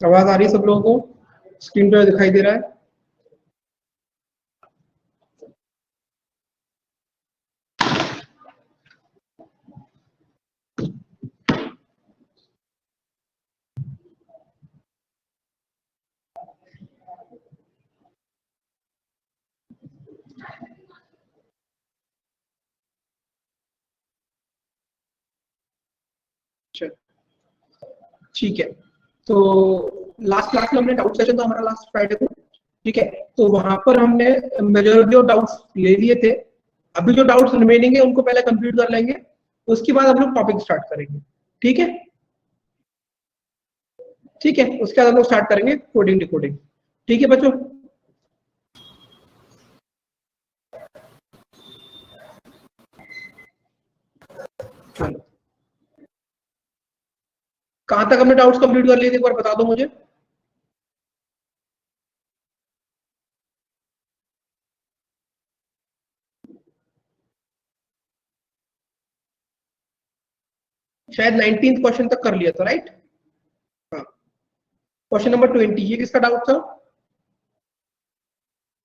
आवाज आ रही है सब लोगों को? स्क्रीन पर दिखाई दे रहा है? ठीक है, तो लास्ट क्लास में हमने डाउट सेशन था हमारा लास्ट फ्राइडे को, ठीक है, तो वहां पर हमने मेजॉरिटी ऑफ डाउट्स ले लिए थे। अभी जो डाउट्स रिमेनिंग है उनको पहले कंप्लीट कर लेंगे, उसके बाद हम लोग टॉपिक स्टार्ट करेंगे। ठीक है, ठीक है, उसके बाद हम लोग स्टार्ट करेंगे कोडिंग डिकोडिंग। ठीक है बच्चों, चलो कहां तक हमने डाउट्स कंप्लीट कर लिए थे एक बार बता दो मुझे। शायद 19th क्वेश्चन तक कर लिया था, राइट? हाँ, क्वेश्चन नंबर 20, ये किसका डाउट था?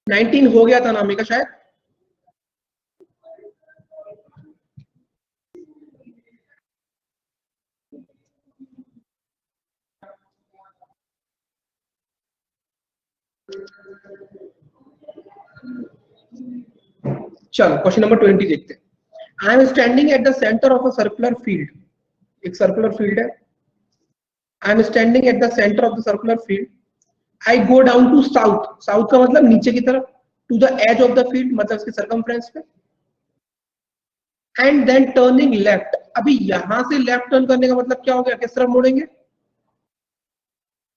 19 हो गया था नामी का शायद। चलो क्वेश्चन नंबर 20 देखते हैं। I am standing at the centre of a circular field, एक सर्कुलर फील्ड है। I am standing at the centre of the circular field. I go down to south, south का मतलब नीचे की तरफ, to the edge of the field मतलब इसके circumference पे, एंड देन टर्निंग लेफ्ट। अभी यहां से लेफ्ट टर्न करने का मतलब क्या हो गया, किस तरफ मुड़ेंगे?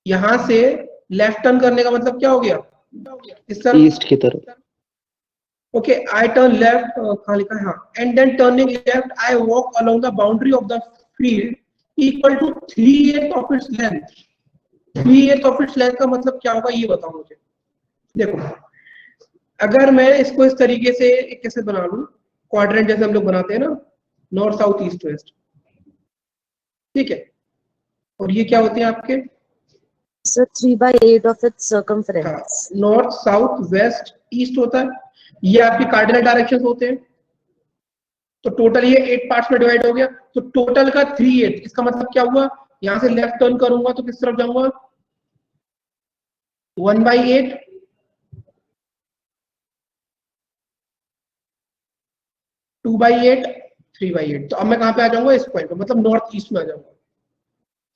यहां से लेफ्ट टर्न करने का मतलब क्या हो गया? इस तरफ, ईस्ट की तरफ। ओके, आई टर्न लेफ्ट, कहां लिखा है? हाँ, and then turning left I walk along the boundary of the field equal to 3/8 of its length. 3/8 of its length का मतलब क्या होगा ये बताओ मुझे। देखो, अगर मैं इसको इस तरीके से कैसे बना लूं, क्वाड्रेंट जैसे हम लोग बनाते हैं ना, नॉर्थ साउथ ईस्ट वेस्ट, ठीक है, और ये क्या होते हैं आपके? So 3/8 of its circumference. North south west east होता है, ये आपके कार्डिनल डायरेक्शंस होते हैं। तो टोटल ये 8 पार्ट्स में डिवाइड हो गया, तो टोटल का 3/8, इसका मतलब क्या हुआ, यहां से लेफ्ट टर्न करूंगा तो किस तरफ जाऊंगा? 1/8, 2/8, 3/8। तो अब मैं कहां पे आ जाऊंगा? इस पॉइंट पे, मतलब नॉर्थ ईस्ट में आ जाऊंगा।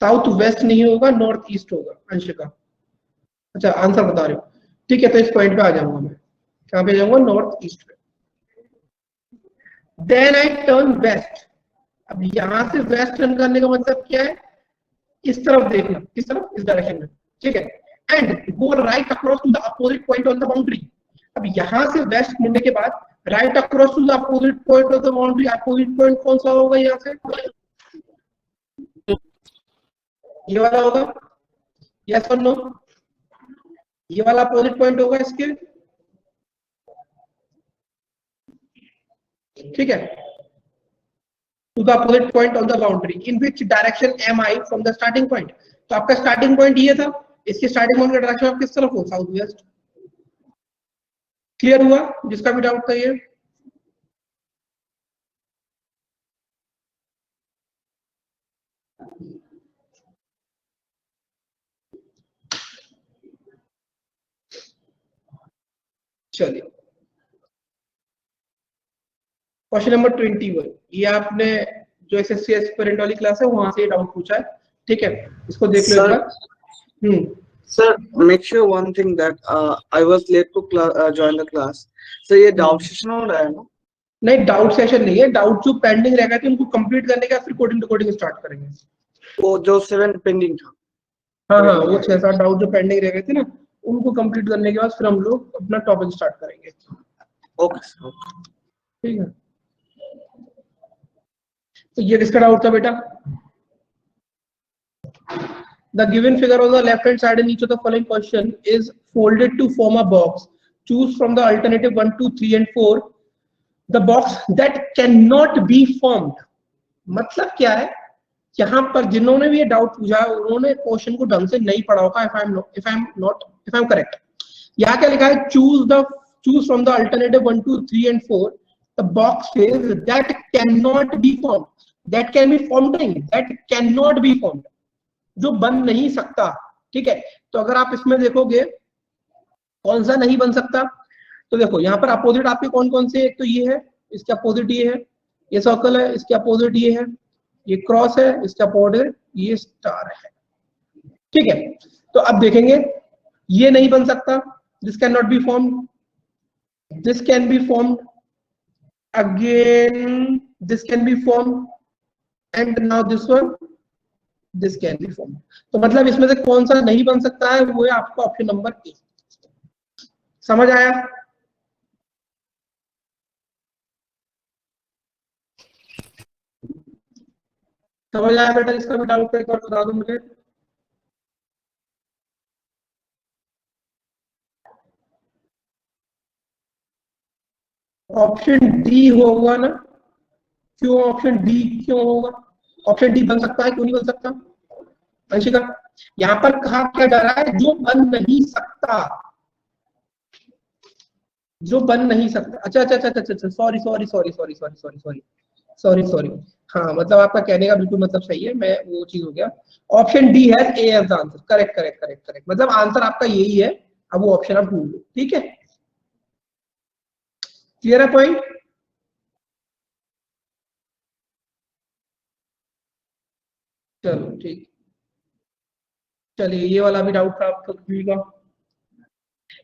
साउथ वेस्ट नहीं होगा, नॉर्थ ईस्ट होगा अंशिका। अच्छा आंसर बता रहे हो, ठीक है, तो इस पॉइंट पे आ जाऊंगा मैं। कहां पे जाऊंगा? नॉर्थ ईस्ट पे। Then I turn west. अब यहां से वेस्ट टर्न करने का मतलब क्या है? इस तरफ देखना, किस तरफ? इस डायरेक्शन में, ठीक है, and go right across to the opposite point on the boundary. अब यहां से वेस्ट मुड़ने के बाद right across to the opposite point of the boundary. Opposite point कौन सा होगा यहां से? ये वाला होगा, यस और नो? ये वाला अपोजिट पॉइंट होगा इसके, ठीक है, to the opposite point on the boundary in which direction am I from the starting point। तो आपका स्टार्टिंग पॉइंट ये था, इसके स्टार्टिंग पॉइंट का डायरेक्शन आप किस तरफ हो? South west. क्लियर हुआ जिसका भी डाउट था ये? चलिए क्वेश्चन नंबर 21, ये आपने जो एसएससी एस्पिरेंट वाली क्लास है वहां से ये डाउट पूछा है, ठीक है, इसको देख लो एक बार। Sir, make sure one thing that I was late to join the class. So ये डाउट सेशन हो रहा है ना? नहीं, डाउट सेशन नहीं है, डाउट जो पेंडिंग रह गए थे उनको कंप्लीट करने के बाद फिर कोडिंग डिकोडिंग स्टार्ट करेंगे। वो जो 7 पेंडिंग था। हाँ हाँ, वो 6-7 डाउट जो पेंडिंग रह गए थे ना, उनको कंप्लीट करने के बाद फिर हम लोग अपना टॉपिक स्टार्ट करेंगे। ओके सर, ठीक है, तो ये किसका डाउट था बेटा? The given figure on the left hand side in each of the following question is folded to form a box. Choose from the alternative 1, 2, 3 and 4 the box that cannot be formed। मतलब क्या है? यहाँ पर जिन्होंने भी ये doubt पूछा है उन्होंने क्वेश्चन को ढंग से नहीं पढ़ा होगा, इफ आई एम करेक्ट। यहाँ क्या लिखा है, choose from the alternative 1 2 3 and 4 the box says that can not be form, that can be form नहीं, that can not be form, जो बन नहीं सकता। ठीक है, तो अगर आप इसमें देखोगे कौन सा नहीं बन सकता, तो देखो यहाँ पर अपोजिट आपके कौन कौन से, एक तो ये है, इसके अपोजिट ये है, ये सर्कल है, इसके अपोजिट ये है, ये क्रॉस है, इसके अपोजिट ये स्टार है। ठीक है, तो अब देखेंगे ये नहीं बन सकता, this can not be formed, this can be formed, again this can be formed, and now this one, this can be formed. तो मतलब इसमें से कौन सा नहीं बन सकता है, वो है आपका ऑप्शन नंबर ए। समझ आया? समझ आया बेटा? इसका भी डाउट एक बार बता दो मुझे। ऑप्शन डी होगा ना? क्यों ऑप्शन डी क्यों होगा? ऑप्शन डी बन सकता है, क्यों नहीं बन सकता? अंशिका, यहाँ पर कहा क्या जा रहा है, जो बन नहीं सकता, जो बन नहीं सकता। अच्छा अच्छा अच्छा अच्छा अच्छा, sorry sorry sorry sorry sorry sorry sorry sorry sorry, हाँ मतलब आपका कहने का बिल्कुल मतलब सही है, मैं वो चीज हो गया। ऑप्शन डी है A as answer, correct correct correct correct, मतलब आंसर आपका यही है। अब वो ऑप्शन आप ढूंढ लो, ठीक है? क्लियर है पॉइंट? चलो ठीक, चलिए ये वाला भी डाउट था आपका किसी का।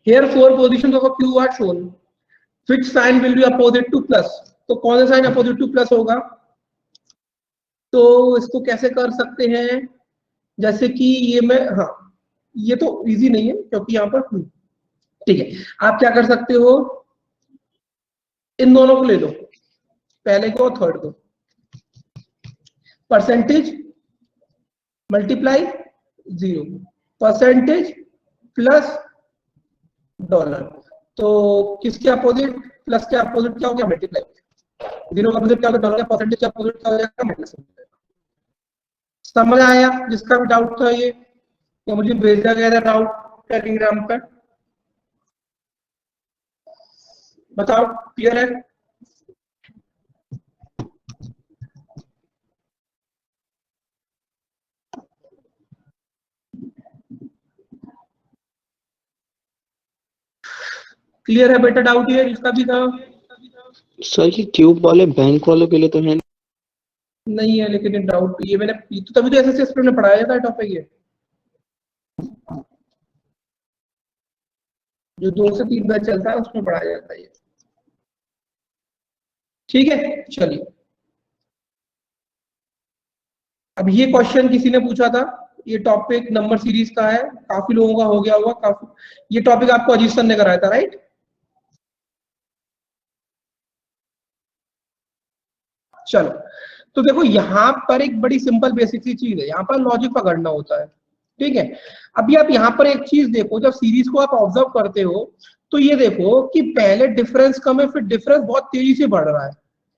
Here four positions of a Q are shown. Which sign will be opposite to plus? तो कौन सा साइन अपोजिट टू प्लस होगा? तो इसको कैसे कर सकते हैं, जैसे कि ये मैं, हाँ ये तो इजी नहीं है क्योंकि यहाँ पर ठीक है, आप क्या कर सकते हो, इन दोनों को ले लो, पहले को और थर्ड को, percentage multiply 0, percentage plus dollar. तो किसके अपोजिट, प्लस के अपोजिट क्या हो गया, मल्टीप्लाई। 0 का अपोजिट क्या होगा, डॉलर का, परसेंटेज का अपोजिट क्या हो जाएगा, माइनस। समझ आया? जिसका भी डाउट था ये मुझे भेजा गया था डाउट टेलीग्राम पर, बताओ क्लियर है? क्लियर है बेटा डाउट ये जिसका भी था? सर ये क्यूब वाले बैंक वालों के लिए तो है नहीं है, लेकिन ये डाउट ये मैंने तो तभी तो एसएससी में पढ़ाया था टॉपिक ये, जो 2 से 3 बैच चलता है उसमें पढ़ाया जाता है ये। ठीक है, चलिए अब ये क्वेश्चन किसी ने पूछा था, ये टॉपिक नंबर सीरीज का है, काफी लोगों का हो गया होगा, काफी, ये टॉपिक आपको अजीत सर ने कराया था, राइट? चलो, तो देखो यहाँ पर एक बड़ी सिंपल बेसिक सी चीज है, यहाँ पर लॉजिक पकड़ना होता है। ठीक है, अभी आप यहाँ पर एक चीज देखो, जब सीरीज को आप ऑब्जर्व करते हो तो ये देखो कि पहले डिफरेंस कम है, फिर डिफरेंस बहुत तेजी से बढ़ रहा है।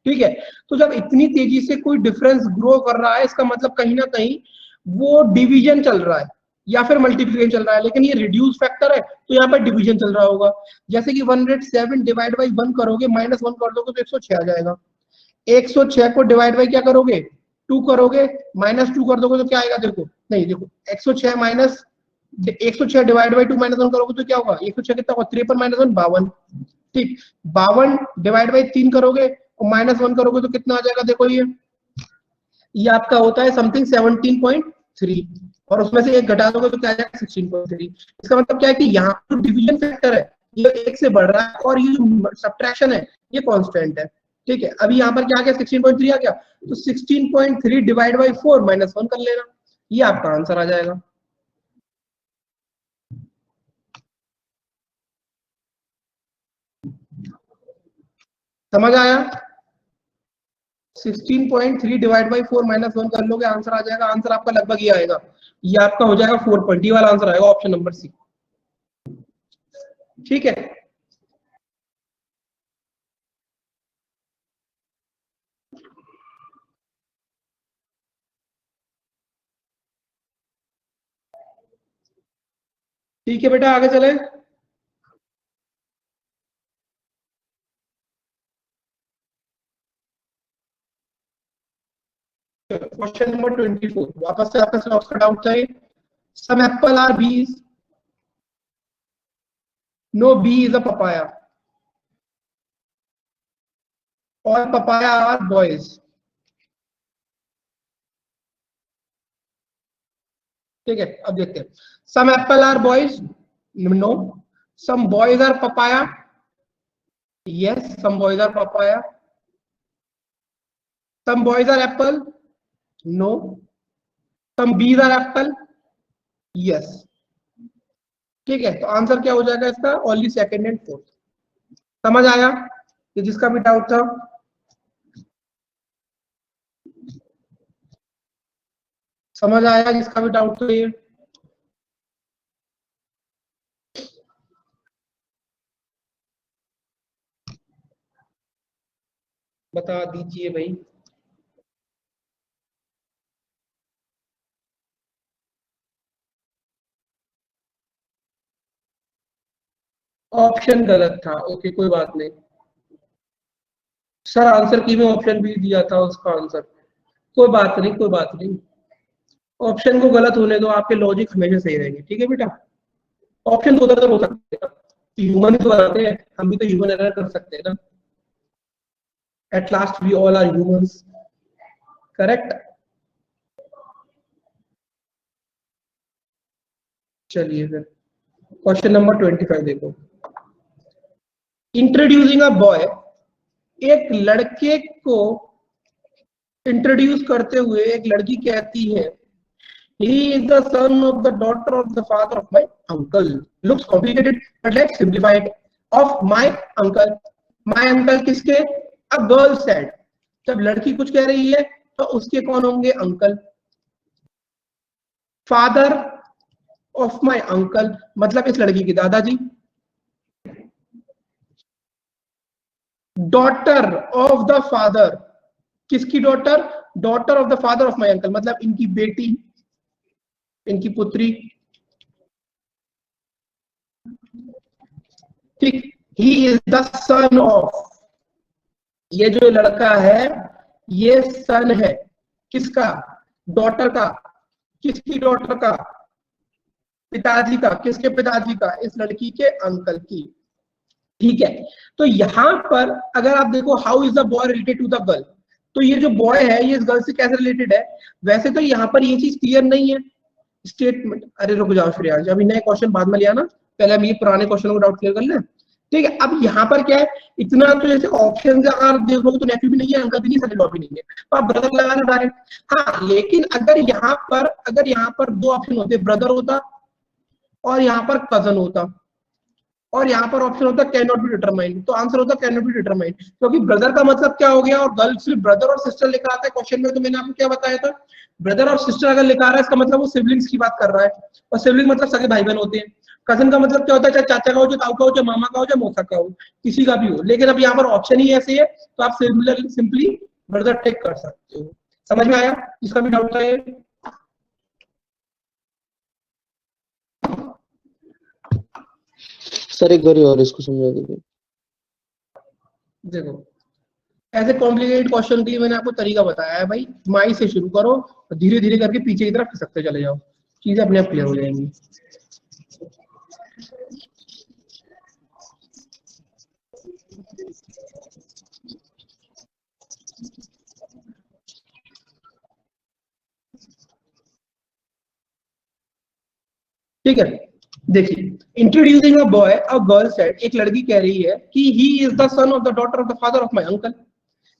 ठीक है, तो जब इतनी तेजी से कोई डिफरेंस ग्रो कर रहा है, इसका मतलब कहीं ना कहीं वो डिवीजन चल रहा है या फिर मल्टीप्लिकेशन चल रहा है, लेकिन ये रिड्यूस फैक्टर है तो यहाँ पर डिवीजन चल रहा होगा। जैसे कि 107 डिवाइड बाई 1 करोगे, -1 कर दोगे तो 106 आ जाएगा। 106 को डिवाइड बाई क्या करोगे, 2 करोगे, -2 कर दोगे तो क्या आएगा, देखो नहीं देखो 106 माइनस 106 डिवाइड बाई 2 -1 करोगे तो क्या होगा, 106 कितना होगा, 53 -1 52। ठीक, 52 डिवाइड बाई 3 करोगे और -1 करोगे तो कितना आ जाएगा, देखो ये आपका होता है समथिंग 17.3, और उसमें से एक घटा दोगे तो क्या आ जाएगा 16.3। इसका मतलब क्या है कि यहाँ पर डिवीजन फैक्टर है ये 1 से बढ़ रहा है और ये सब्ट्रैक्शन है ये कांस्टेंट है। ठीक है, अभी यहाँ पर क्या आ गया, 16.3 आ गया, तो 16.3 डिवाइड बाई 4 -1 कर लेना, ये आपका आंसर आ जाएगा। समझ आया? 16.3 डिवाइड बाई 4 -1 कर लोगे, आंसर आ जाएगा। आंसर आपका लगभग ये आएगा, ये आपका हो जाएगा 4 पॉइंट, वाला आंसर आएगा ऑप्शन नंबर सी। ठीक है, ठीक है बेटा, आगे चले। क्वेश्चन नंबर 24, वापस से आपका स्लॉट्स का डाउट था ये। Some apple are bees, no B is a papaya, और पपाया आर बॉयज। ठीक है, अब देखते हैं। Some apple are boys, no. Some boys are papaya, yes, some boys are papaya. Some boys are apple, no. Some bees are apple, yes. ठीक है, तो answer क्या हो जाएगा इसका? Only second and fourth. समझ आया ये जिसका भी डाउट था? समझ आया जिसका भी डाउट था ये? बता दीजिए भाई। ऑप्शन गलत था, ओके कोई बात नहीं सर, आंसर की में ऑप्शन भी दिया था उसका आंसर। कोई बात नहीं, कोई बात नहीं, ऑप्शन को गलत होने दो, आपके लॉजिक हमेशा सही रहेंगे। ठीक है बेटा, ऑप्शन तो उधर हो सकते हैं, ह्यूमन तो रहते हैं, हम भी तो ह्यूमन एरर कर सकते हैं ना। At last we all are humans, correct. चलिए फिर क्वेश्चन नंबर 25 देखो। इंट्रोड्यूसिंग अ बॉय, एक लड़के को इंट्रोड्यूस करते हुए एक लड़की कहती है he is the son of the daughter of the father of my uncle. Looks complicated but let's simplify it. Of my uncle. My uncle किसके? A girl said. जब लड़की कुछ कह रही है तो उसके कौन होंगे? Uncle. Father of my uncle मतलब इस लड़की के दादाजी। डॉटर ऑफ द फादर, किसकी daughter? Daughter of the father of my uncle मतलब इनकी बेटी, इनकी पुत्री। ठीक, he is the son of, ये जो लड़का है ये सन है किसका? डॉटर का। किसकी डॉटर का? पिताजी का। किसके पिताजी का? इस लड़की के अंकल की। ठीक है, तो यहां पर अगर आप देखो how is the boy related to the girl, तो ये जो बॉय है ये इस गर्ल से कैसे रिलेटेड है? वैसे तो यहाँ पर ये चीज क्लियर नहीं है स्टेटमेंट। अरे रुक जाओ श्रेयांश, अभी नए क्वेश्चन बाद में लिया ना, पहले हम ये पुराने क्वेश्चन को डाउट क्लियर कर ले। ठीक है, अब यहाँ पर क्या है, इतना तो जैसे ऑप्शन अगर देखोगे तो नेफी भी नहीं है, अंकल भी नहीं, सन भी नहीं है, तो आप ब्रदर लगा ले डायरेक्ट। हाँ, लेकिन अगर यहाँ पर दो ऑप्शन होते, ब्रदर होता और यहाँ पर कजन होता, और यहाँ पर ऑप्शन होता कैन नॉट बी डिटरमाइंड, तो आंसर होता कैन नॉट बी डिटरमाइंड, क्योंकि ब्रदर का मतलब क्या हो गया, और गर्ल सिर्फ ब्रदर और सिस्टर लिखा आता है क्वेश्चन में, तो मैंने आपको क्या बताया था, ब्रदर और सिस्टर अगर लिखा रहा है इसका मतलब वो सिबलिंग्स की बात कर रहा है, और सिबलिंग मतलब सगे भाई बहन होते हैं। कजन का मतलब क्या होता है, चाहे चाचा का हो, चाहे ताऊ का हो, चाहे मामा का हो, चाहे मौसा का हो, किसी का भी हो। लेकिन अब यहाँ पर ऑप्शन ही ऐसे है तो आप सिंपली ब्रदर टेक कर सकते हो। समझ में आया? इसका भी डाउट है? सर एक बार और इसको समझा दीजिए। देखो, ऐसे कॉम्प्लिकेटेड क्वेश्चन के लिए मैंने आपको तरीका बताया है भाई, माई से शुरू करो और धीरे धीरे करके पीछे की तरफ खिसकते चले जाओ, चीजें अपने आप क्लियर हो जाएंगी। ठीक है, देखिए, introducing a boy a girl said, एक लड़की कह रही है कि he is the son of the daughter of the father of my uncle.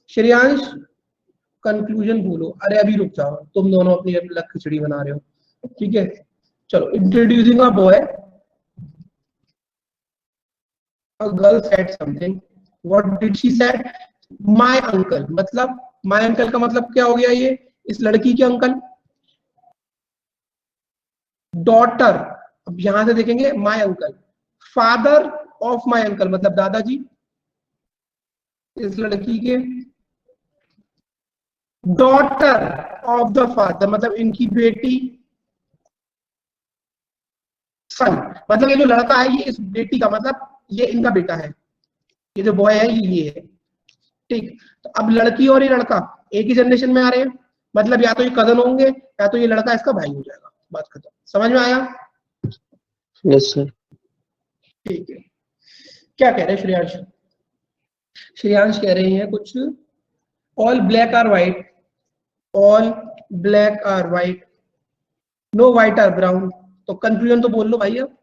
Shreyansh conclusion बोलो। अरे अभी रुक जाओ, तुम दोनों अपनी अलग खिचड़ी बना रहे हो। ठीक है, चलो। Introducing a boy a girl said something, what did she said? My uncle, मतलब माय अंकल का मतलब क्या हो गया, ये इस लड़की के अंकल। डॉटर, अब यहां से देखेंगे my uncle. Father of my uncle मतलब दादाजी इस लड़की के। डॉटर ऑफ द फादर मतलब इनकी बेटी। सन, मतलब ये जो लड़का है ये इस बेटी का, मतलब ये इनका बेटा है, ये जो बॉय है ये है, ठीक। तो अब लड़की और ये लड़का एक ही जनरेशन में आ रहे हैं, मतलब या तो ये कजन होंगे या तो ये लड़का इसका भाई हो जाएगा, बात खत्म। समझ में आया? Yes sir. ठीक है। क्या कह रहे हैं श्रेयांश? श्रेयांश कह रहे हैं कुछ, all black are white, all black are white, no white are brown. तो कंक्लूजन तो बोल लो भाई अब।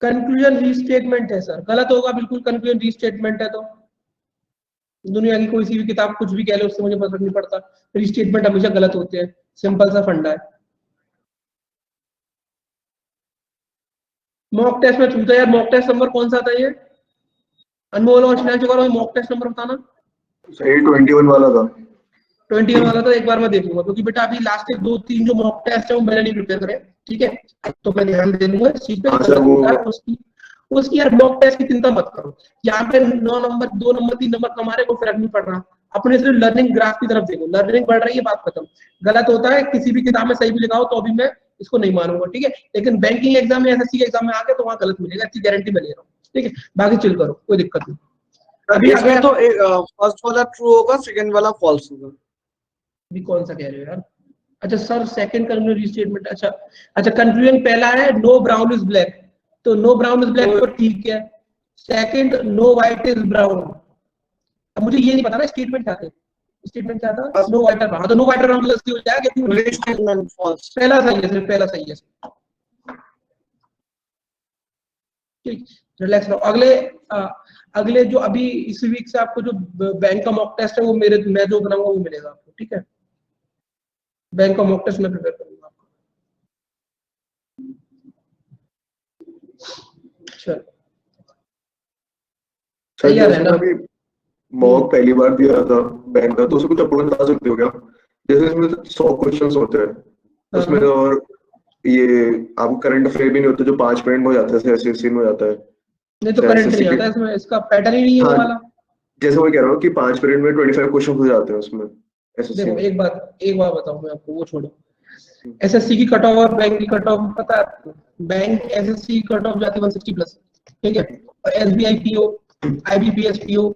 कंक्लूजन रीस्टेटमेंट है सर, गलत होगा बिल्कुल। कंक्लूजन रीस्टेटमेंट है तो दुनिया की कोई सी भी किताब कुछ भी कह ले, उससे मुझे फर्क नहीं पड़ता, रीस्टेटमेंट हमेशा गलत होते हैं, सिंपल सा फंडा है। मॉक टेस्ट में पूछा यार, मॉक टेस्ट नंबर कौन सा था ये? अनमोल और श्रेयांश को मॉक टेस्ट नंबर बताना। सही 21 वाला था। 21 वाला तो एक बार मैं देख लूंगा, क्योंकि बेटा अभी लास्ट एक 2-3 जो मॉक टेस्ट है वो मैंने नहीं प्रिपेयर करे, ठीक है, तो मैं ध्यान दे लूंगा इस चीज पे। अच्छा, वो- उसकी यार मॉक टेस्ट की चिंता मत करो, यहाँ पे 9 नंबर 2 नंबर 3 नंबर कमा रहे, कोई फर्क नहीं पड़ रहा। अपने सिर्फ लर्निंग ग्राफ की तरफ देखो, लर्निंग बढ़ रही है, बात खत्म। गलत होता है किसी भी किताब में सही भी लिखा हो तो भी मैं इसको नहीं मानूंगा, ठीक है, लेकिन बैंकिंग एग्जाम में एसएससी के एग्जाम में आके तो वहां गलत मिलेगा, इतनी गारंटी मैं ले रहा हूँ, ठीक है। बाकी चिल करो, कोई दिक्कत नहीं। अभी इसमें अगर तो फर्स्ट वाला ट्रू होगा, सेकंड वाला फॉल्स होगा। भी कौन सा कह रहे हो यार? अच्छा सर, सेकंड कंक्लूजन रीस्टेटमेंट, अच्छा अच्छा, कंक्लूजन पहला है नो ब्राउन इज ब्लैक, तो नो ब्राउन इज ब्लैक तो ठीक है। Second no white is brown. अब मुझे ये नहीं पता ना स्टेटमेंट क्या था, स्टेटमेंट क्या था? नो व्हाइट ब्राउन, तो नो व्हाइट ब्राउन गलती हो जाएगा क्योंकि रीस्टेटमेंट फॉल्स। पहला सही है सर, पहला सही है सर, ठीक। रिलैक्स रहो। अगले जो अभी इस वीक से आपको जो बैंक का मॉक टेस्ट है वो मैं जो बनाऊंगा वो मिलेगा आपको, ठीक है। बैंक का मॉक टेस्ट मैं प्रिपेयर करूंगा आपको। चलो सर तैयार है जैसे ना? मैं अभी मॉक पहली बार दिया था बैंक का, तो उसमें कुछ अप्रोच बता सकते हो क्या? जैसे इसमें 100 क्वेश्चंस होते हैं उसमें, हाँ। और ये आपको करंट अफेयर भी नहीं होता जो 5 मिनट में हो जाता है, जैसे एसएससी में हो जाता है। नहीं तो करंट नहीं आता इसमें, इसका पैटर्न ही नहीं है वो हाँ, वाला। जैसे मैं कह रहा हूँ कि 5 मिनट में 25 क्वेश्चन हो जाते हैं उसमें एसएससी देखो में। एक बात बताऊं मैं आपको, वो छोड़ो। एसएससी की कट ऑफ और बैंक की कट ऑफ पता है आपको? बैंक एसएससी की कट ऑफ जाती है 160 प्लस, ठीक है, और एसबीआई पीओ, आईबीपीएस पीओ,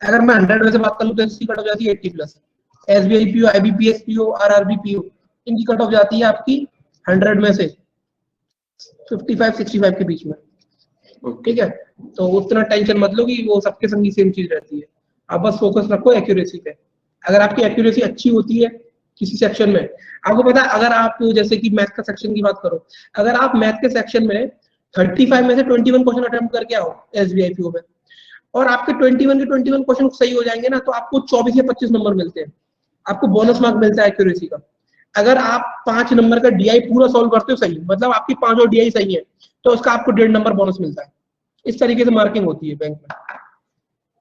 अगर मैं 100 में से बात कर लूं तो एसएससी कट ऑफ जाती है 80 plus. SBI PO, IBPS PO, RRB PO, इनकी कट ऑफ जाती है आपकी 100 में से 55-65 के बीच में, ठीक है। तो उतना टेंशन मत लो कि वो सबके संग सेम चीज रहती है, आप बस फोकस रखो एक्यूरेसी पे। अगर आपकी एक्यूरेसी अच्छी होती है किसी सेक्शन में, आपको पता है, अगर आप जैसे कि मैथ का सेक्शन की बात करो, अगर आप मैथ के सेक्शन में 35 में से 21 क्वेश्चन अटेम्प्ट करके आओ एसबीआई पीओ में, और आपके 21 के 21 क्वेश्चन सही हो जाएंगे ना, तो आपको 24 या 25 नंबर मिलते हैं, आपको बोनस मार्क मिलता है एक्यूरेसी का। अगर आप 5 नंबर का डीआई पूरा सॉल्व करते हो सही, मतलब आपकी 5 और डीआई सही है, तो उसका आपको 1.5 नंबर बोनस मिलता है। इस तरीके से मार्किंग होती है बैंक में,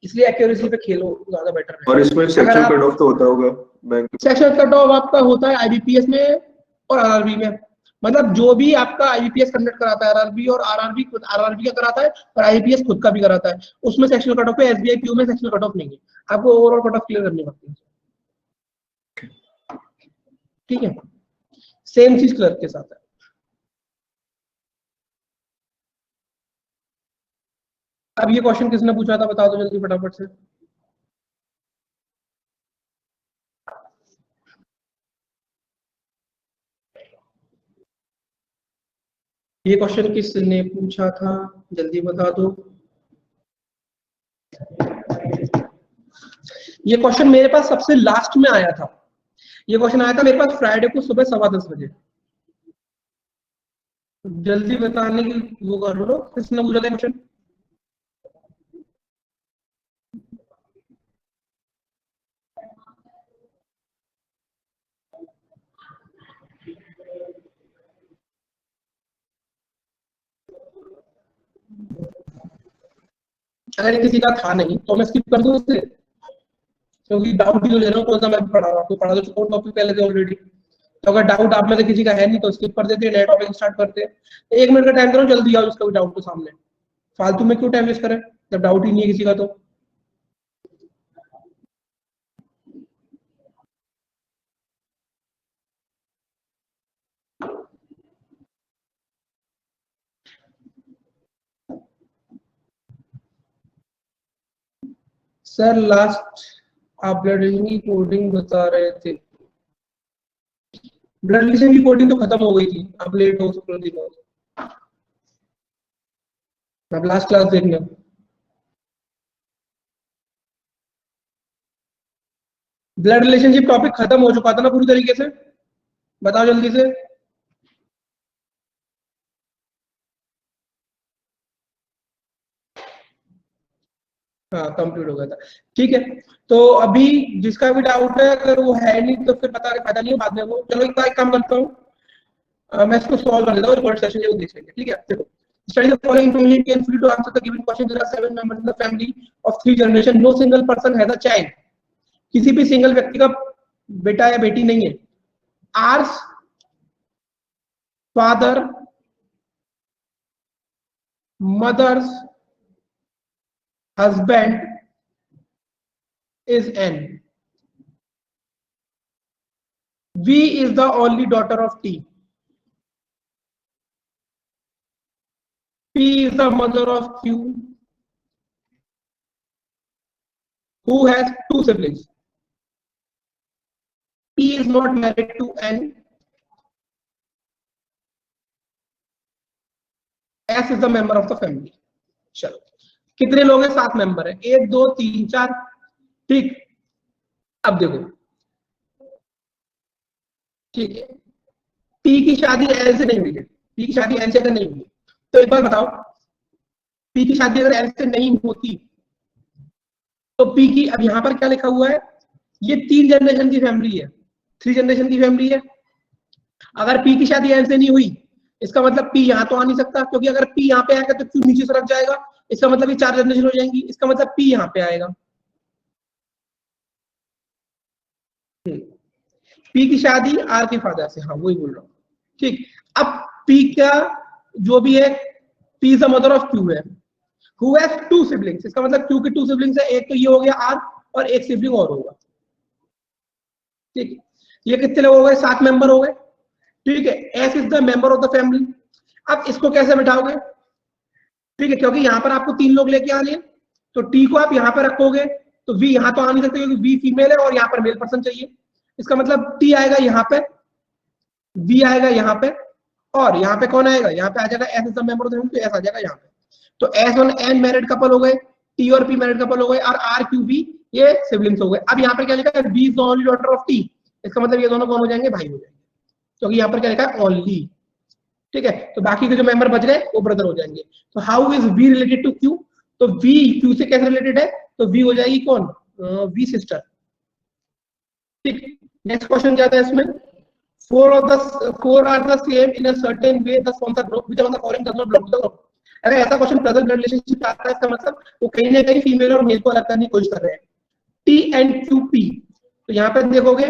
इसलिए एक्यूरेसी पे खेलो, ज्यादा बेटर है। और इसमें सेक्शन कट ऑफ तो होता होगा बैंक में? सेक्शन कट ऑफ आपका होता है आईबीपीएस में और आरआरबी में, मतलब जो भी आपका आईबीपीएस कंडक्ट कराता है आरआरबी, और आरआरबी का कराता है और आईबीपीएस खुद का भी कराता है, उसमें सेक्शनल कट ऑफ है। एसबीआई पीओ में सेक्शनल कट ऑफ नहीं है, आपको ओवरऑल कट ऑफ क्लियर करनी पड़ती है, ठीक है। सेम चीज क्लर्क के साथ है। अब ये क्वेश्चन किसने पूछा था बता दो जल्दी फटाफट से। ये क्वेश्चन किसने पूछा था जल्दी बता दो। ये क्वेश्चन मेरे पास सबसे लास्ट में आया था, ये क्वेश्चन आया था मेरे पास फ्राइडे को सुबह 10:15 बजे। जल्दी बताने की वो कर लो, किसने पूछा था क्वेश्चन? अगर किसी का था नहीं तो मैं स्किप कर दूं उससे, क्योंकि डाउट भी तो ले रहा हूँ कौन सा मैं पढ़ा रहा हूँ, तो पढ़ा तो चुका हूँ टॉपिक पहले से ऑलरेडी, तो अगर डाउट आप में से किसी का है नहीं तो स्किप कर देते हैं, नया टॉपिक स्टार्ट करते हैं। 1 मिनट का टाइम करो, जल्दी आओ जिसका भी डाउट हो सामने, फालतू में क्यों टाइम वेस्ट करें जब डाउट ही नहीं है किसी का। तो सर लास्ट आप ब्लड रिलेशन की कोडिंग बता रहे थे, ब्लड रिलेशन की कोडिंग तो खत्म हो गई थी, आप लेट हो सकते हो, आप लास्ट क्लास देख लो। ब्लड रिलेशनशिप टॉपिक खत्म हो चुका था ना पूरी तरीके से, बताओ जल्दी से। हाँ कंप्लीट हो गया था, ठीक है। तो अभी जिसका भी डाउट है अगर वो है नहीं तो फिर बता के फायदा नहीं है बाद में वो। चलो एक काम करता हूँ, मैं इसको सॉल्व कर देता हूँ, रिकॉर्ड सेशन में देख लेंगे, ठीक है। देखो, study the following information can free to answer the given question. There are 7 members in the family of 3 generation. No single person has a child. किसी भी सिंगल व्यक्ति का बेटा या बेटी नहीं है। R's father mother's husband is N. V is the only daughter of T. P is the mother of Q, who has 2 siblings. P is not married to N. S is the member of the family. चलो कितने लोग हैं, 7 member है, 1 2 3 4, ठीक। अब देखो, ठीक है, पी की शादी एल से नहीं हुई है, पी की शादी एल से अगर नहीं हुई तो एक बार बताओ, पी की शादी अगर एल से नहीं होती तो पी की, अब यहां पर क्या लिखा हुआ है, ये 3 जनरेशन की फैमिली है, 3 जनरेशन की फैमिली है। अगर पी की शादी एल से नहीं हुई इसका मतलब पी यहां तो आ नहीं सकता, क्योंकि अगर पी यहां पे आएगा तो क्यू नीचे सरक जाएगा, इसका मतलब ये 4 जनरेशन हो जाएंगी, इसका मतलब पी यहां पे आएगा। पी की शादी आर के फादर से, हाँ वही बोल रहा हूँ, ठीक। अब पी का जो भी है, P is the mother of Q है, हु हैज 2 सिबलिंग्स, इसका मतलब क्यू के 2 सिबलिंग्स है, एक तो ये हो गया आर और एक सिबलिंग और होगा, ठीक। ये कितने लोग हो गए, 7 मेंबर हो गए, ठीक है। S is the member of the family. अब इसको कैसे बिठाओगे, ठीक है, क्योंकि यहां पर आपको 3 लोग लेके आने हैं, तो टी को आप यहां पर रखोगे तो वी यहां तो आ नहीं सकते क्योंकि वी फीमेल है और यहाँ पर मेल पर्सन चाहिए, इसका मतलब टी आएगा यहाँ पे, वी आएगा यहाँ पे, और यहाँ पे कौन आएगा, यहाँ पे आ जाएगा S is the member of the family, तो एस आ जाएगा यहाँ पे। तो एस और एन मैरिड कपल हो गए, टी और पी मैरिड कपल हो गए, और आर क्यू बी ये सिबलिंग्स हो गए। अब यहाँ पर क्या लिखा है, V is the only daughter of T, इसका मतलब ये दोनों कौन हो जाएंगे, भाई हो जाएंगे, क्योंकि यहाँ पर क्या लिखा है, ओनली, ठीक है। तो बाकी के जो मेंबर बच गए वो ब्रदर हो जाएंगे। तो how is V related to Q, तो वी क्यू से कैसे रिलेटेड है, तो वी हो जाएगी कौन, वी सिस्टर, ठीक। नेक्स्ट क्वेश्चन क्या था इसमें, four are the same in a certain way, thus forms a group, which among the following does not belong to the group। अगर ऐसा क्वेश्चन ब्रदर ब्लड रिलेशनशिप आता है इसका मतलब वो कहीं ना कहीं फीमेल और मेल को अलग करने की कोशिश कर रहे हैं। टी एंड क्यू पी, तो यहाँ पे देखोगे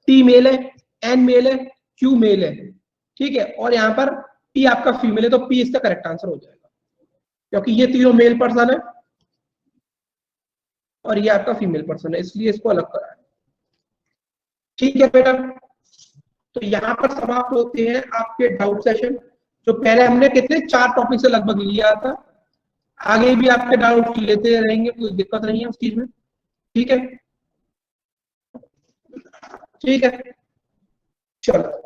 टी मेल है, एन मेल है, क्यू मेल है, ठीक है, और यहाँ पर पी आपका फीमेल है, तो पी इसका करेक्ट आंसर हो जाएगा, क्योंकि ये तीनों मेल पर्सन है और ये आपका फीमेल पर्सन है, इसलिए इसको अलग करा है, ठीक है बेटा। तो यहाँ पर समाप्त होते हैं आपके डाउट सेशन, जो पहले हमने कितने 4 टॉपिक से लगभग लिया था, आगे भी आपके डाउट लेते रहेंगे, कोई दिक्कत नहीं है उस चीज में, ठीक है, ठीक है, चलो।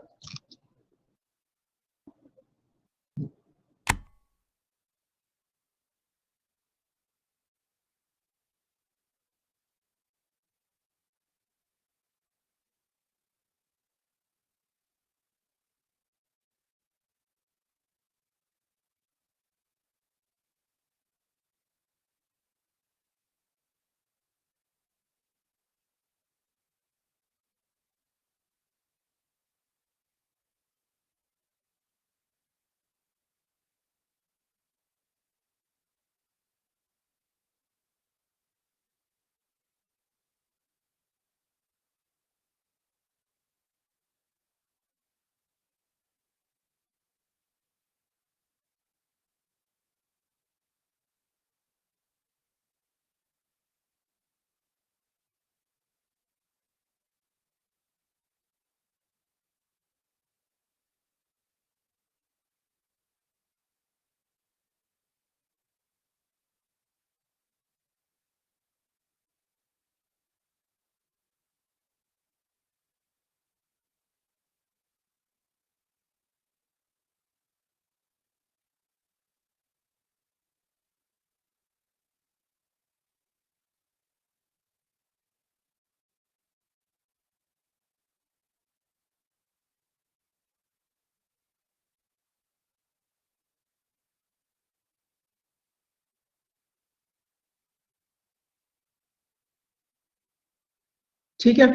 ठीक है,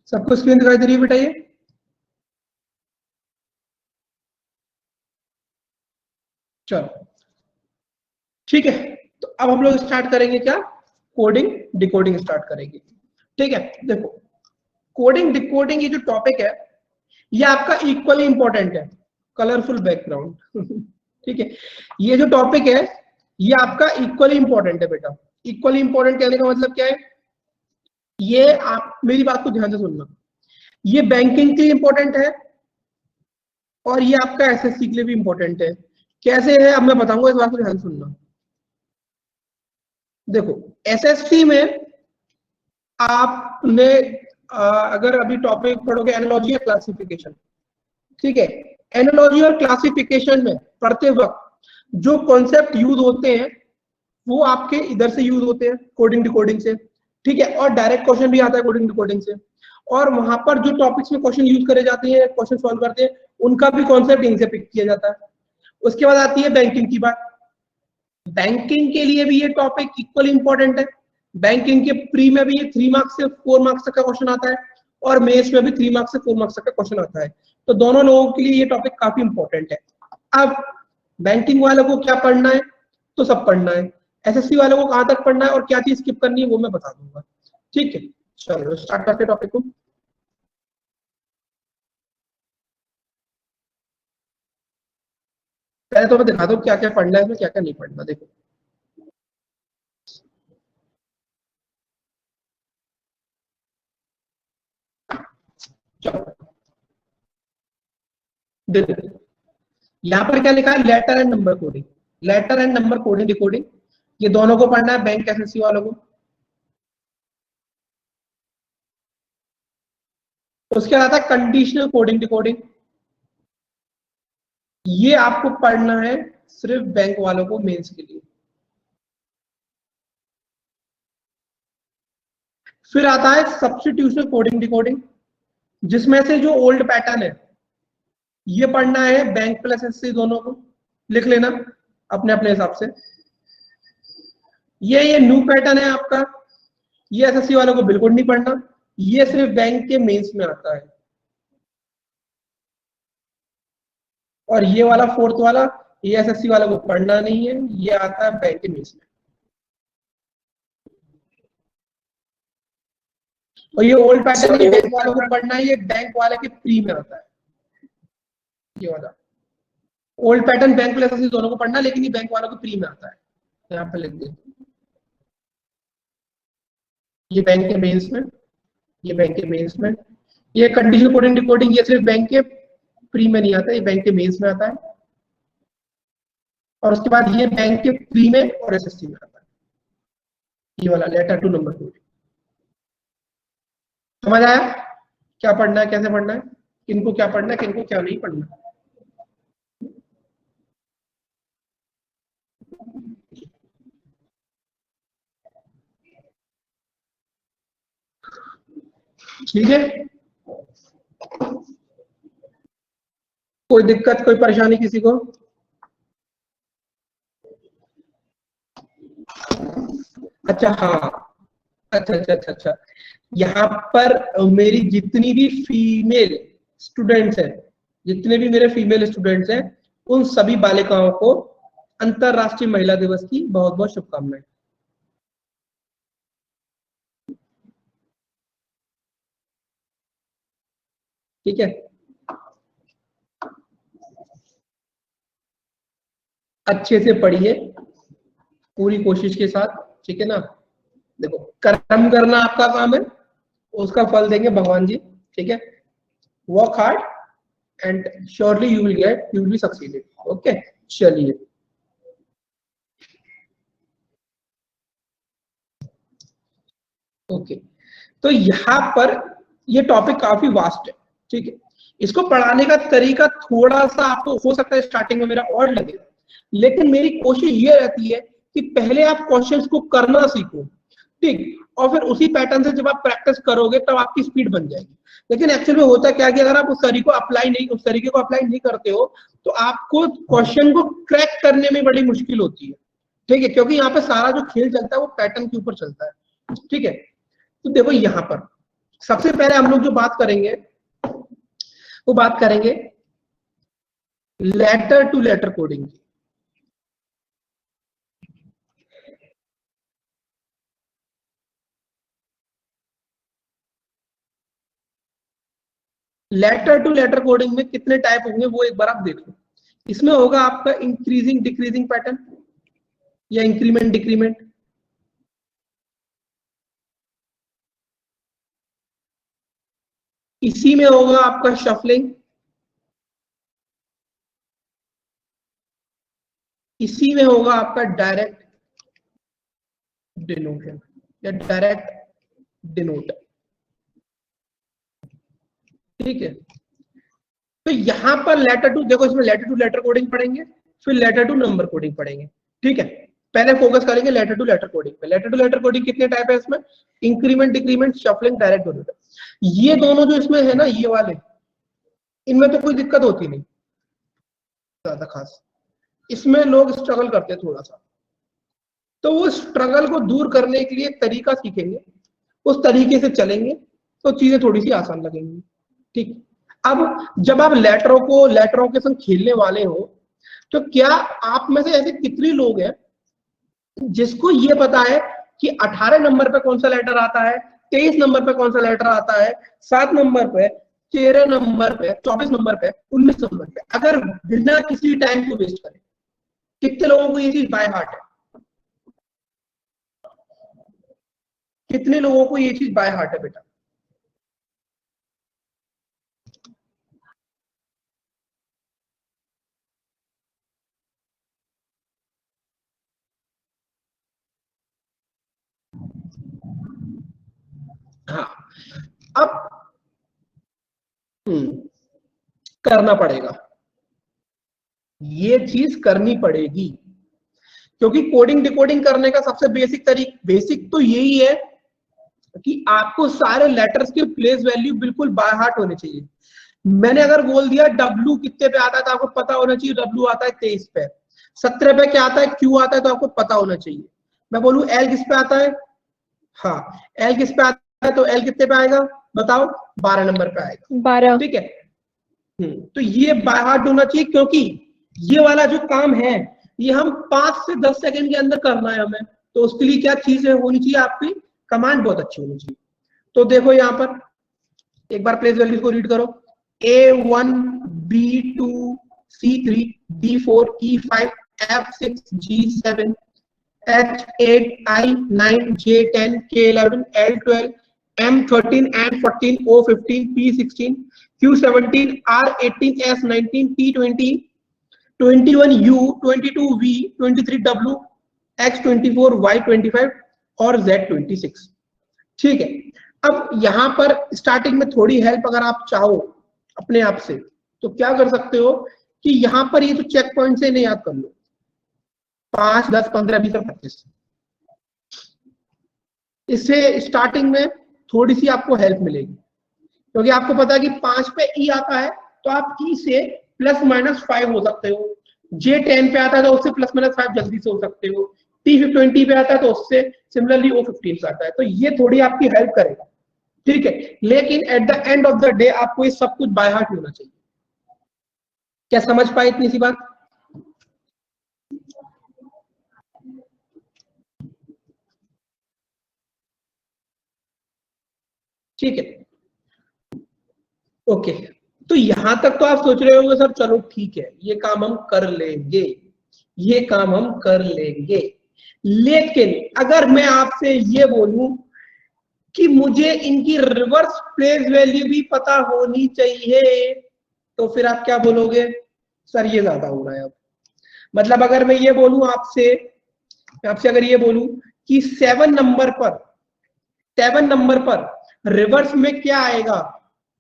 सबको स्क्रीन दिखाई दे रही है बेटा ये? चलो ठीक है, तो अब हम लोग स्टार्ट करेंगे क्या, कोडिंग डिकोडिंग स्टार्ट करेंगे। ठीक है, देखो कोडिंग डिकोडिंग ये जो टॉपिक है ये आपका इक्वली इंपॉर्टेंट है, कलरफुल बैकग्राउंड ठीक है, ये जो टॉपिक है ये आपका इक्वली इंपॉर्टेंट है बेटा। इक्वली इंपॉर्टेंट कहने का मतलब क्या है, ये आप मेरी बात को ध्यान से सुनना, ये बैंकिंग के लिए इंपॉर्टेंट है और ये आपका एसएससी के लिए भी इंपॉर्टेंट है। कैसे है अब मैं बताऊंगा, इस बात को ध्यान सुनना। देखो एसएससी में आपने अगर अभी टॉपिक पढ़ोगे एनालॉजी या क्लासिफिकेशन, ठीक है, एनालॉजी और क्लासिफिकेशन में पढ़ते वक्त जो कॉन्सेप्ट यूज होते हैं वो आपके इधर से यूज होते हैं कोडिंग डिकोडिंग से, ठीक है, और डायरेक्ट क्वेश्चन भी आता है कोडिंग डिकोडिंग से, और वहां पर जो टॉपिक्स में क्वेश्चन यूज करे जाते हैं, क्वेश्चन सॉल्व करते हैं, उनका भी कॉन्सेप्ट इनसे पिक किया जाता है। उसके बाद आती है बैंकिंग की बात। बैंकिंग के लिए भी ये टॉपिक इक्वली इंपॉर्टेंट है। बैंकिंग के प्री में भी ये 3 मार्क्स से 4 मार्क्स तक का क्वेश्चन आता है और मेंस में भी 3 मार्क्स से 4 मार्क्स तक का क्वेश्चन आता है, तो दोनों लोगों के लिए ये टॉपिक काफी इंपॉर्टेंट है। अब बैंकिंग वालों को क्या पढ़ना है, तो सब पढ़ना है। एसएससी वालों को कहां तक पढ़ना है और क्या चीज स्किप करनी है वो मैं बता दूंगा। ठीक है, चलो स्टार्ट करते हैं टॉपिक को। पहले तो मैं दिखा दूं क्या क्या पढ़ना है इसमें, क्या क्या नहीं पढ़ना। देखो चलो देखो यहाँ पर क्या लिखा है, letter and number coding. Letter and number coding decoding ये दोनों को पढ़ना है बैंक एसएससी वालों को। उसके बाद आता है कंडीशनल कोडिंग डिकोडिंग, ये आपको पढ़ना है सिर्फ बैंक वालों को मेंस के लिए। फिर आता है सब्स्टिट्यूशनल कोडिंग डिकोडिंग, जिसमें से जो ओल्ड पैटर्न है ये पढ़ना है बैंक प्लस एसएससी दोनों को, लिख लेना अपने अपने हिसाब से। ये न्यू पैटर्न है आपका, ये एसएससी वालों को बिल्कुल नहीं पढ़ना, ये सिर्फ बैंक के मेंस में आता है। और ये वाला फोर्थ वाला ये एसएससी वालों को पढ़ना नहीं है, ये आता है बैंक के मेंस में। और ये ओल्ड पैटर्न ये बैंक वालों को पढ़ना है, ये बैंक वाले के प्री में आता है। ये वाला old pattern bank plus SSC दोनों को पढ़ना, लेकिन ये बैंक वालों के प्री में आता है। यहाँ पे लिख दे, ये बैंक के मेंस में, ये बैंक के मेंस में। ये कंडीशनल कोडिंग डिकोडिंग ये सिर्फ बैंक के प्री में नहीं आता, ये बैंक के मेंस में आता है। और उसके बाद ये बैंक के प्री में और एसएससी में आता है, ये वाला लेटर टू नंबर कोडिंग। समझ आया क्या पढ़ना है, कैसे पढ़ना है, किनको क्या पढ़ना है, किनको क्या नहीं पढ़ना। ठीक है, कोई दिक्कत कोई परेशानी किसी को? अच्छा हाँ, अच्छा, यहाँ पर मेरी जितनी भी फीमेल स्टूडेंट्स हैं, जितने भी मेरे फीमेल स्टूडेंट्स हैं, उन सभी बालिकाओं को अंतरराष्ट्रीय महिला दिवस की बहुत बहुत शुभकामनाएं। ठीक है, अच्छे से पढ़िए पूरी कोशिश के साथ, ठीक है ना। देखो कर्म करना आपका काम है, उसका फल देंगे भगवान जी, ठीक है। Work hard and surely you will be succeeded. Okay चलिए, ओके तो यहाँ पर ये टॉपिक काफी वास्ट है, ठीक है। इसको पढ़ाने का तरीका थोड़ा सा आपको हो सकता है स्टार्टिंग में मेरा और लगे, लेकिन मेरी कोशिश ये रहती है कि पहले आप क्वेश्चंस को करना सीखो, ठीक, और फिर उसी पैटर्न से जब आप प्रैक्टिस करोगे तब आपकी स्पीड बन जाएगी। लेकिन एक्चुअल में होता क्या कि अगर आप उस तरीके को अप्लाई नहीं करते हो तो आपको क्वेश्चन को क्रैक करने में बड़ी मुश्किल होती है, ठीक है, क्योंकि यहाँ पे सारा जो खेल चलता है वो पैटर्न के ऊपर चलता है, ठीक है। तो देखो यहाँ पर सबसे पहले हम लोग जो बात करेंगे वो बात करेंगे लेटर टू लेटर कोडिंग की। लेटर टू लेटर कोडिंग में कितने टाइप होंगे वो एक बार आप देख लो। इसमें होगा आपका इंक्रीजिंग डिक्रीजिंग पैटर्न या इंक्रीमेंट डिक्रीमेंट, इसी में होगा आपका शफलिंग, इसी में होगा आपका डायरेक्ट डिनोशन या डायरेक्ट डिनोट। ठीक है, तो यहां पर लेटर टू देखो, इसमें लेटर टू लेटर कोडिंग पढ़ेंगे, फिर लेटर टू नंबर कोडिंग पढ़ेंगे। ठीक है, पहले फोकस करेंगे लेटर टू लेटर कोडिंग पे। लेटर टू लेटर कोडिंग कितने टाइप है इसमें? Increment decrement shuffling direct denote. ये दोनों जो इसमें है ना, ये वाले, इनमें तो कोई दिक्कत होती नहीं ज्यादा खास, इसमें लोग स्ट्रगल करते हैं थोड़ा सा। तो वो स्ट्रगल को दूर करने के लिए एक तरीका सीखेंगे, उस तरीके से चलेंगे तो चीजें थोड़ी सी आसान लगेंगी। ठीक, अब जब आप लेटरों के संग खेलने वाले हो, तो क्या आप में से ऐसे कितने लोग हैं जिसको ये पता है कि 18 नंबर पे कौन सा लेटर आता है, 23 नंबर पे कौन सा लेटर आता है, 7 नंबर पे, 13 नंबर पे, 24 नंबर पे, 19 नंबर पे, अगर बिना किसी टाइम को वेस्ट करें? कितने लोगों को ये चीज बाय हार्ट है? कितने लोगों को ये चीज बाय हार्ट है बेटा? हाँ, अब करना पड़ेगा, ये चीज करनी पड़ेगी, क्योंकि कोडिंग डिकोडिंग करने का सबसे बेसिक तो यही है कि आपको सारे लेटर्स के प्लेस वैल्यू बिल्कुल बाय हार्ट होने चाहिए। मैंने अगर बोल दिया W कितने पे आता है तो आपको पता होना चाहिए W आता है 23 पे। 17 पे क्या आता है, Q आता है तो आपको पता होना चाहिए। मैं बोलूं L किस पे आता है, हाँ L किस पे आता है, तो L कितने पे आएगा बताओ, 12 नंबर पे आएगा। 12। ठीक है, तो ये बाय हार्ट होना चाहिए, क्योंकि ये वाला जो काम है ये हम 5 से 10 सेकंड के अंदर करना है हमें। तो उसके लिए क्या चीजें होनी चाहिए, आपकी कमांड बहुत अच्छी होनी चाहिए। तो देखो यहाँ पर एक बार प्लेस वैल्यूज को रीड करो, A1 B2 C3 D4 E5 F6 G7 H8 I9 J10 K11 L12 M13 N14 O15 P16 Q17 R18 S19 T20 21U 22V 23W X24 Y25 और Z26। ठीक है, अब यहां पर स्टार्टिंग में थोड़ी हेल्प अगर आप चाहो अपने आप से, तो क्या कर सकते हो कि यहां पर ये जो चेक पॉइंट से इन्हें याद कर लो, 5 10 15 20 और 25। इससे स्टार्टिंग में थोड़ी सी आपको हेल्प मिलेगी, क्योंकि आपको पता है कि 5 पे ई आता है तो आप ई से +-5 हो सकते हो, J10 पे आता है तो उससे +-5 जल्दी से हो सकते हो, T20 पे आता है तो उससे सिमिलरली O15 पे आता है। तो ये थोड़ी आपकी हेल्प करेगा। ठीक है, लेकिन at the end of the day आपको ये सब कुछ बाय हार्ट होना चाहिए। क्या समझ पाए इतनी सी बात? ठीक है, ओके, तो यहां तक तो आप सोच रहे होंगे सर चलो ठीक है, ये काम हम कर लेंगे, ये काम हम कर लेंगे। लेकिन अगर मैं आपसे ये बोलूं कि मुझे इनकी रिवर्स प्लेस वैल्यू भी पता होनी चाहिए, तो फिर आप क्या बोलोगे, सर ये ज्यादा हो रहा है। अब मतलब अगर मैं ये बोलूं आपसे अगर ये बोलूं कि 7 नंबर पर रिवर्स में क्या आएगा,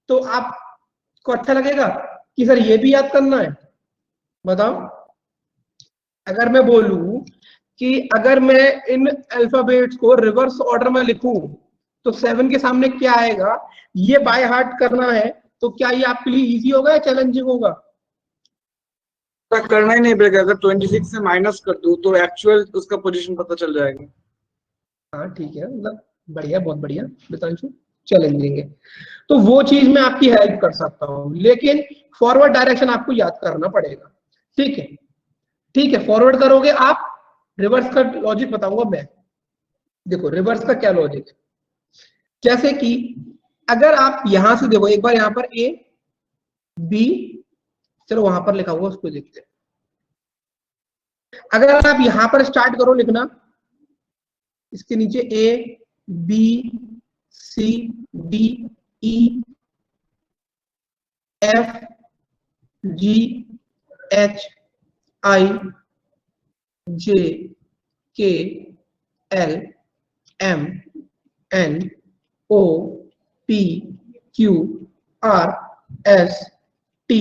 तो आपको अच्छा लगेगा कि सर ये भी याद करना है? बताओ, अगर मैं बोलूं कि अगर मैं इन अल्फाबेट्स को रिवर्स ऑर्डर में लिखूं तो 7 के सामने क्या आएगा, ये बाय हार्ट करना है, तो क्या ये आपके लिए इजी होगा या चैलेंजिंग होगा? करना ही नहीं पड़ेगा, अगर 26 से माइनस कर दूं तो एक्चुअल उसका पोजीशन पता चल जाएगा। हाँ ठीक है, मतलब बढ़िया, बहुत बढ़िया मितांशु। चैलेंजिंग है। तो वो चीज मैं आपकी हेल्प कर सकता हूँ, लेकिन फॉरवर्ड डायरेक्शन आपको याद करना पड़ेगा। ठीक है, ठीक है, फॉरवर्ड करोगे आप, रिवर्स का लॉजिक बताऊंगा मैं। देखो रिवर्स का क्या लॉजिक है, जैसे कि अगर आप यहां से देखो, एक बार यहां पर ए बी, चलो वहां पर लिखा हुआ उसको देखते हैं। अगर आप यहां पर स्टार्ट करो लिखना, इसके नीचे A B C D E F G H I J K L M N O P Q R S T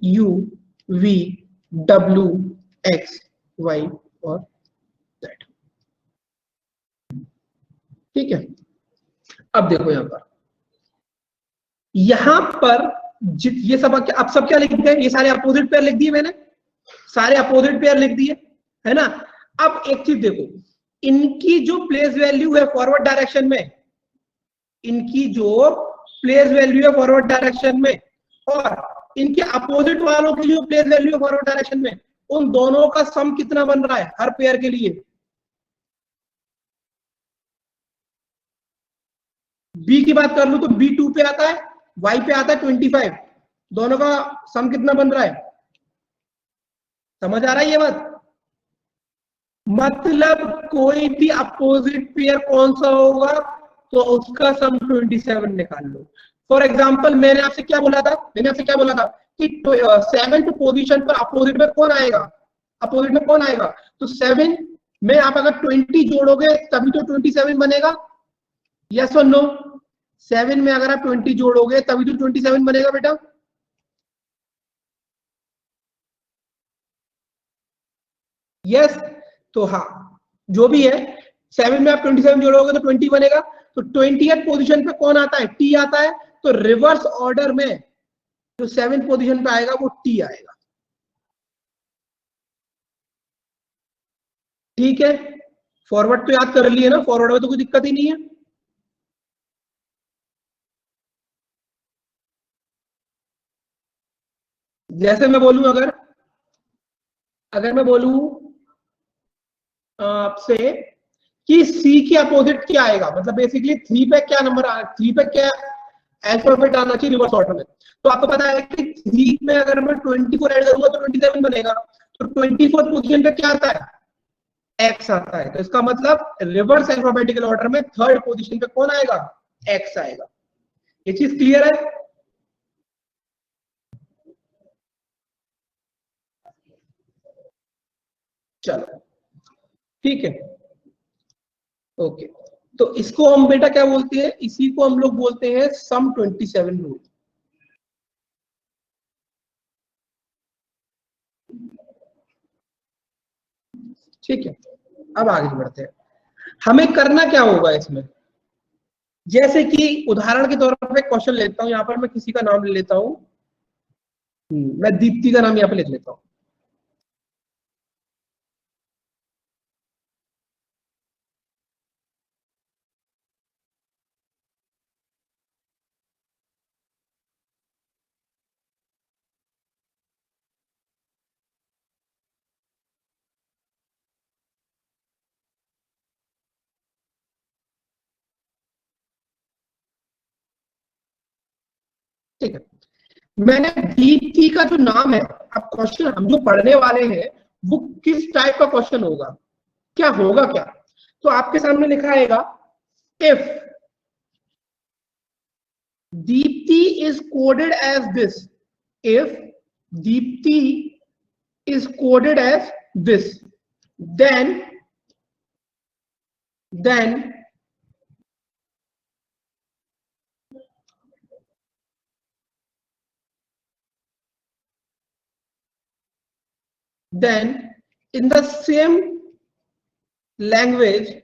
U V W X Y और जेड। ठीक है, अब देखो यहां पर ये सब अब सब क्या लिख दिया, ये सारे अपोजिट पेयर लिख दिए मैंने, सारे अपोजिट पेयर लिख दिए, है ना। अब एक चीज देखो, इनकी जो प्लेस वैल्यू है फॉरवर्ड डायरेक्शन में, इनकी जो प्लेस वैल्यू है फॉरवर्ड डायरेक्शन में, और इनके अपोजिट वालों की जो प्लेस वैल्यू है फॉरवर्ड डायरेक्शन में, उन दोनों का सम कितना बन रहा है हर पेयर के लिए। बी की बात कर लू तो बी 2 पे आता है, वाई पे आता है 25, दोनों का सम कितना बन रहा है, समझ आ रहा है ये बात। मतलब कोई भी अपोजिट पेयर कौन सा होगा तो उसका सम 27 निकाल लो। फॉर एग्जांपल मैंने आपसे क्या बोला था, कि 7th पोजीशन पर अपोजिट में कौन आएगा, अपोजिट में कौन आएगा, तो 7 में आप अगर 20 जोड़ोगे तभी तो 27 बनेगा, यस और नो। 7 में अगर आप 20 जोड़ोगे तभी तो 27 बनेगा बेटा। यस, तो हाँ जो भी है, 7 में आप 27 जोड़ोगे तो 20 बनेगा। तो 20th पोजीशन पे कौन आता है, टी आता है। तो रिवर्स ऑर्डर में जो 7th पोजीशन पे आएगा वो टी आएगा। ठीक है, फॉरवर्ड तो याद कर लिए ना, फॉरवर्ड में तो कोई दिक्कत ही नहीं है। जैसे मैं बोलूं, अगर मैं बोलूं आपसे कि सी के अपोजिट क्या आएगा, मतलब बेसिकली 3 पे क्या नंबर, 3 पे क्या अल्फाबेट आना चाहिए रिवर्स ऑर्डर में, तो आपको पता है कि 3 में अगर मैं 24 ऐड करूंगा तो 27 बनेगा। तो 24th पोजीशन पे क्या आता है, एक्स आता है। तो इसका मतलब रिवर्स अल्फाबेटिकल ऑर्डर में 3rd पोजीशन पे कौन आएगा, एक्स आएगा। ये चीज क्लियर है। चलो ठीक है, ओके। तो इसको हम बेटा क्या बोलते हैं, इसी को हम लोग बोलते हैं सम 27 रूल। ठीक है, अब आगे बढ़ते हैं। हमें करना क्या होगा इसमें, जैसे कि उदाहरण के तौर पर क्वेश्चन लेता हूं, यहां पर मैं किसी का नाम ले लेता हूं, मैं दीप्ति का नाम यहां पर लिख लेता हूं। ठीक है, मैंने दीप्ति का जो नाम है, अब क्वेश्चन हम जो पढ़ने वाले हैं वो किस टाइप का क्वेश्चन होगा, क्या होगा क्या, तो आपके सामने लिखा आएगा, if Deepti is coded as this, if Deepti is coded as this, then in the same language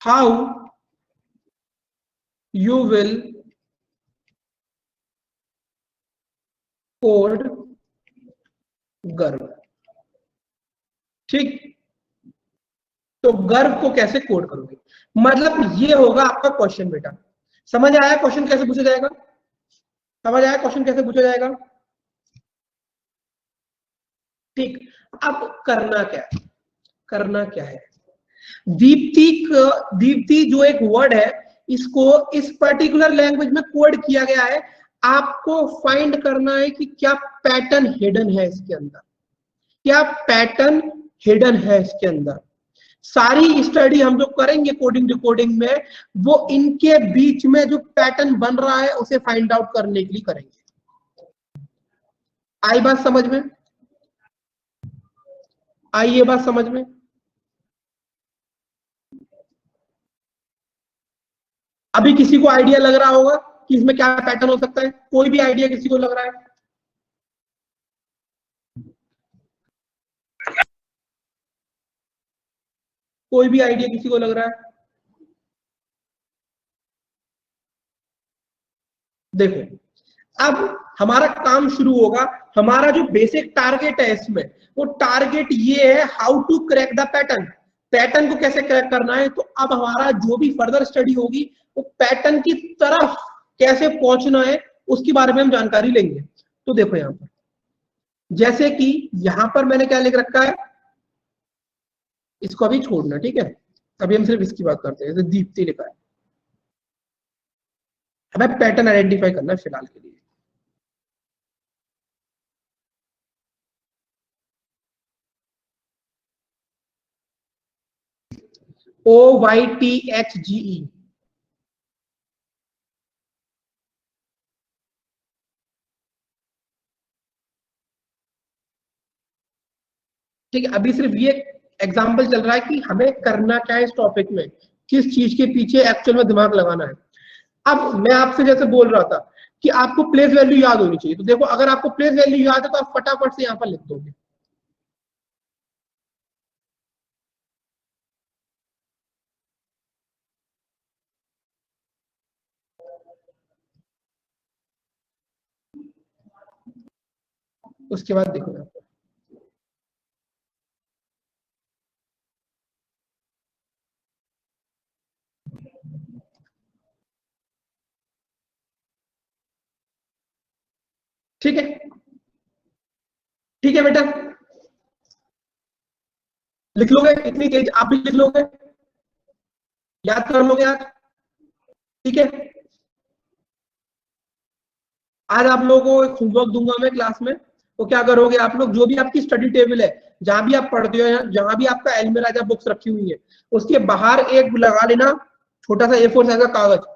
how you will code गर्व। ठीक, तो गर्व को कैसे कोड करोगे, मतलब ये होगा आपका क्वेश्चन बेटा। समझ आया क्वेश्चन कैसे पूछा जाएगा, समझ आया क्वेश्चन कैसे पूछा जाएगा? ठीक, अब करना क्या है, करना क्या है, दीप्ति जो एक वर्ड है, इसको इस पर्टिकुलर लैंग्वेज में कोड किया गया है। आपको फाइंड करना है कि क्या पैटर्न हिडन है इसके अंदर, क्या पैटर्न हिडन है इसके अंदर। सारी स्टडी हम जो करेंगे कोडिंग डिकोडिंग में, वो इनके बीच में जो पैटर्न बन रहा है उसे फाइंड आउट करने के लिए करेंगे। आई बात समझ में, आई ये बात समझ में? अभी किसी को आइडिया लग रहा होगा कि इसमें क्या पैटर्न हो सकता है? कोई भी आइडिया किसी को लग रहा है? कोई भी आइडिया किसी को लग रहा है? देखो, अब हमारा काम शुरू होगा। हमारा जो बेसिक टारगेट है इसमें, वो टारगेट ये है how to crack the pattern. Pattern को कैसे क्रैक करना है, तो अब हमारा जो भी फर्दर स्टडी होगी वो पैटर्न की तरफ कैसे पहुंचना है उसके बारे में हम जानकारी लेंगे। तो देखो यहां पर, जैसे कि यहां पर मैंने क्या लिख रखा है, इसको अभी छोड़ना, ठीक है, अभी हम सिर्फ इसकी बात करते हैं। जैसे दीप्ति लिखा है, हमें पैटर्न आइडेंटिफाई करना है फिलहाल के लिए। OYTHGE, ठीक है। अभी सिर्फ ये एग्जांपल चल रहा है कि हमें करना क्या है इस टॉपिक में, किस चीज के पीछे एक्चुअल में दिमाग लगाना है। अब मैं आपसे जैसे बोल रहा था कि आपको प्लेस वैल्यू याद होनी चाहिए, तो देखो अगर आपको प्लेस वैल्यू याद है तो आप फटाफट से यहां पर लिख दोगे। उसके बाद देखो यहाँ पर, ठीक है, ठीक है बेटा, लिख लोगे? इतनी तेज आप भी लिख लोगे, याद कर लोगे आज, ठीक है। आज आप लोगों को एक होमवर्क दूंगा मैं क्लास में, तो क्या करोगे आप लोग, जो भी आपकी स्टडी टेबल है, जहां भी आप पढ़ते हो, जहां भी आपका एल्मिराजा बुक्स रखी हुई है, उसके बाहर एक लगा लेना छोटा सा A4 साइज का कागज,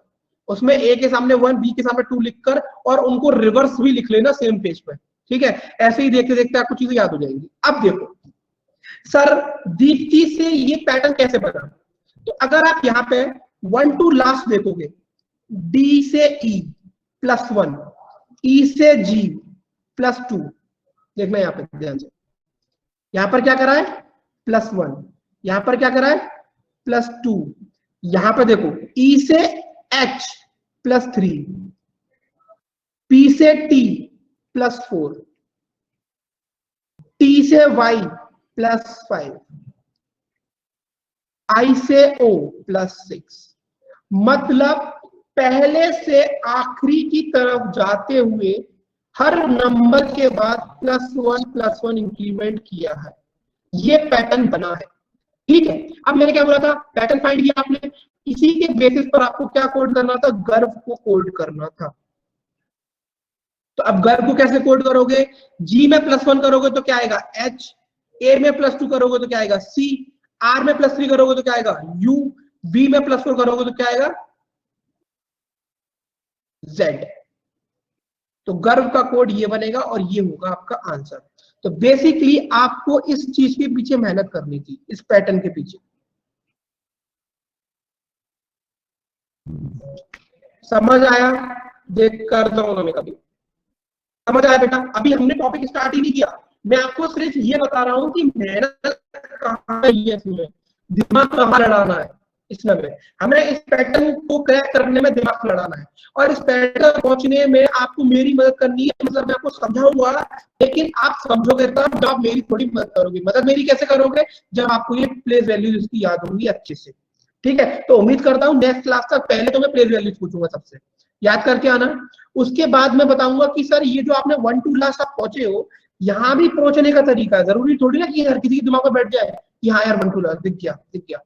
उसमें A के सामने 1, B के सामने 2 लिखकर, और उनको रिवर्स भी लिख लेना सेम पेज पे, ठीक है। ऐसे ही देखते देखते आपको चीजें याद हो जाएंगी। अब देखो सर, दीप्ति से ये पैटर्न कैसे बना, तो अगर आप यहाँ पे 1 to लास्ट देखोगे, D से E +1, E से G +2, देखना यहाँ पे ध्यान से, यहाँ पर क्या करा है +1, यहाँ पर क्या करा है +2, यहाँ पे देखो E से H +3, P से T +4, T से Y +5, I से O +6। मतलब पहले से आखिरी की तरफ जाते हुए हर नंबर के बाद +1 इंक्रीमेंट किया है, ये पैटर्न बना है, ठीक है। अब मैंने क्या बोला था, पैटर्न फाइंड किया आपने, इसी के बेसिस पर आपको क्या कोड करना था, गर्व को कोड करना था। तो अब गर्व को कैसे कोड करोगे, G में +1 करोगे तो क्या आएगा H, A में +2 करोगे तो क्या आएगा C, R में +3 करोगे तो क्या आएगा U, B में +4 करोगे तो क्या आएगा Z। तो गर्व का कोड ये बनेगा और ये होगा आपका आंसर। तो बेसिकली आपको इस चीज के पीछे मेहनत करनी थी, इस पैटर्न के पीछे। समझ आया? देख कर दूंगा मैं कभी, समझ आया बेटा? अभी हमने टॉपिक स्टार्ट ही नहीं किया, मैं आपको सिर्फ ये बता रहा हूं कि मेहनत कहाँ है, इसमें दिमाग कहाँ लड़ाना है, इसमें हमें इस पैटर्न को क्रैक करने में दिमाग लड़ाना है, और इस पैटर्न पहुंचने में आपको मेरी मदद करनी है। मतलब मैं आपको समझाऊंगा, लेकिन आप समझोगे तब जब आप मेरी थोड़ी मदद करोगे। मदद मेरी कैसे करोगे? जब आपको ये प्लेस वैल्यूज इसकी याद होंगी अच्छे से। ठीक है, तो उम्मीद करता हूँ नेक्स्ट क्लास तक पहले तो मैं प्लेस वैल्यूज पूछूंगा सबसे, याद करके आना। उसके बाद मैं बताऊंगा कि सर ये जो आपने 1 to लास्ट आप पहुंचे हो, यहाँ भी पहुंचने का तरीका है। जरूरी थोड़ी ना कि हर किसी के दिमाग में बैठ जाए कि हाँ यार 1 to लास्ट दिख गया दिख गया,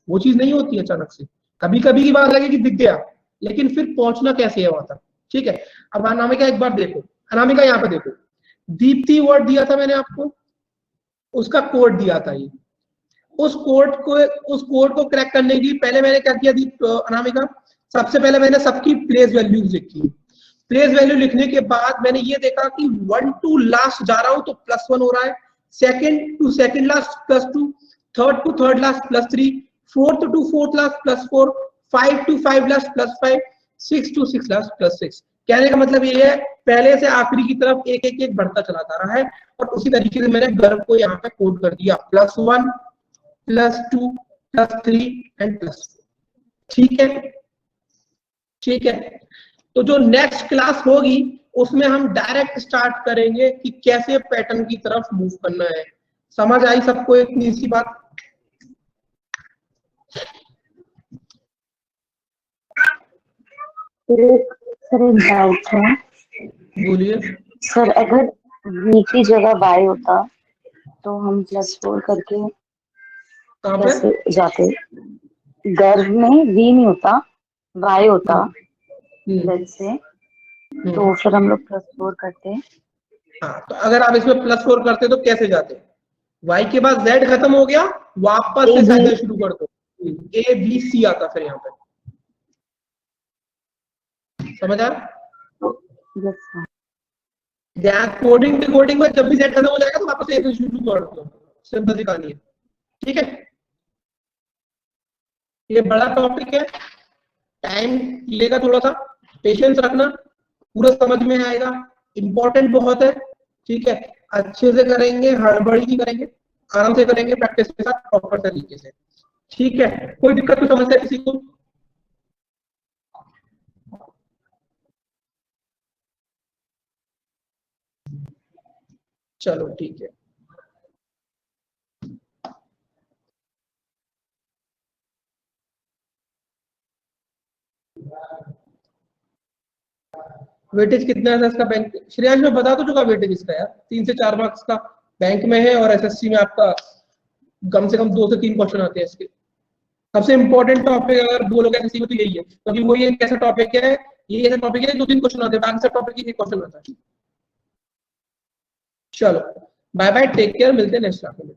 वो चीज नहीं होती अचानक से। कभी कभी की बात लगे कि दिख गया, लेकिन फिर पहुंचना कैसे है वहां तक। ठीक है, अब अनामिका एक बार देखो, अनामिका यहाँ पे देखो, दीप्ति वर्ड दिया था मैंने आपको, उसका कोड दिया था ये। उस कोड को क्रैक करने के लिए पहले मैंने क्या किया दीप अनामिका, सबसे पहले मैंने सबकी प्लेस वैल्यूज लिखी। प्लेस वैल्यू लिखने के बाद मैंने ये देखा कि 1 to लास्ट जा रहा हूं तो +1 हो रहा है, second to second last +2, third to third last +3, fourth to fourth last +4, 5 to 5 last +5, 6 to 6 last +6। कहने का मतलब ये है पहले से आखिरी की तरफ एक एक एक बढ़ता चला जा रहा है, और उसी तरीके से मैंने गर्व को यहाँ पे कोड कर दिया, +1 +2 +3 एंड +4। ठीक है, ठीक है। तो जो नेक्स्ट क्लास होगी उसमें हम डायरेक्ट स्टार्ट करेंगे कि कैसे पैटर्न की तरफ मूव करना है। समझ आई सबको इतनी सी बात? सर एक डाउट है बोलिए। सर, अगर v की जगह y होता तो हम +4 करके कहाँ पे? कैसे जाते? गर्भ में v नहीं होता, y होता लेट्स से, तो फिर हम लोग +4 करते। हाँ, तो अगर आप इसमें +4 करते तो कैसे जाते? y के बाद z खत्म हो गया, वापस से A, B। साइकिल शुरू कर दो, A B C आता फिर यहाँ पे। समझ आया? Yes sir. कोडिंग डिकोडिंग में जब भी z खत्म हो जाएगा तो वापस से A शुरू कर दो, सिंपल सी कहानी है। ठीक है, ये बड़ा टॉपिक है, टाइम लेगा, थोड़ा सा पेशेंस रखना, पूरा समझ में आएगा, इंपॉर्टेंट बहुत है। ठीक है, अच्छे से करेंगे, हड़बड़ी नहीं करेंगे, आराम से करेंगे, प्रैक्टिस के साथ प्रॉपर तरीके से। ठीक है, कोई दिक्कत कोई समस्या किसी को? चलो ठीक है। वेटेज कितना है इसका बैंक? श्रेयांश में बता दो चुका वेटेज इसका यार, 3 से 4 मार्क्स का बैंक में है, और एसएससी में आपका कम से कम 2 से 3 क्वेश्चन आते हैं इसके। सबसे इंपॉर्टेंट टॉपिक अगर बोलोगे एसएससी में तो यही है, क्योंकि वो ये कैसा टॉपिक है, ये ऐसा टॉपिक है 2-3 क्वेश्चन आते हैं, बाकी सब टॉपिक एक क्वेश्चन आता है। चलो बाय बाय, टेक केयर, मिलते हैं नेक्स्ट क्लास में।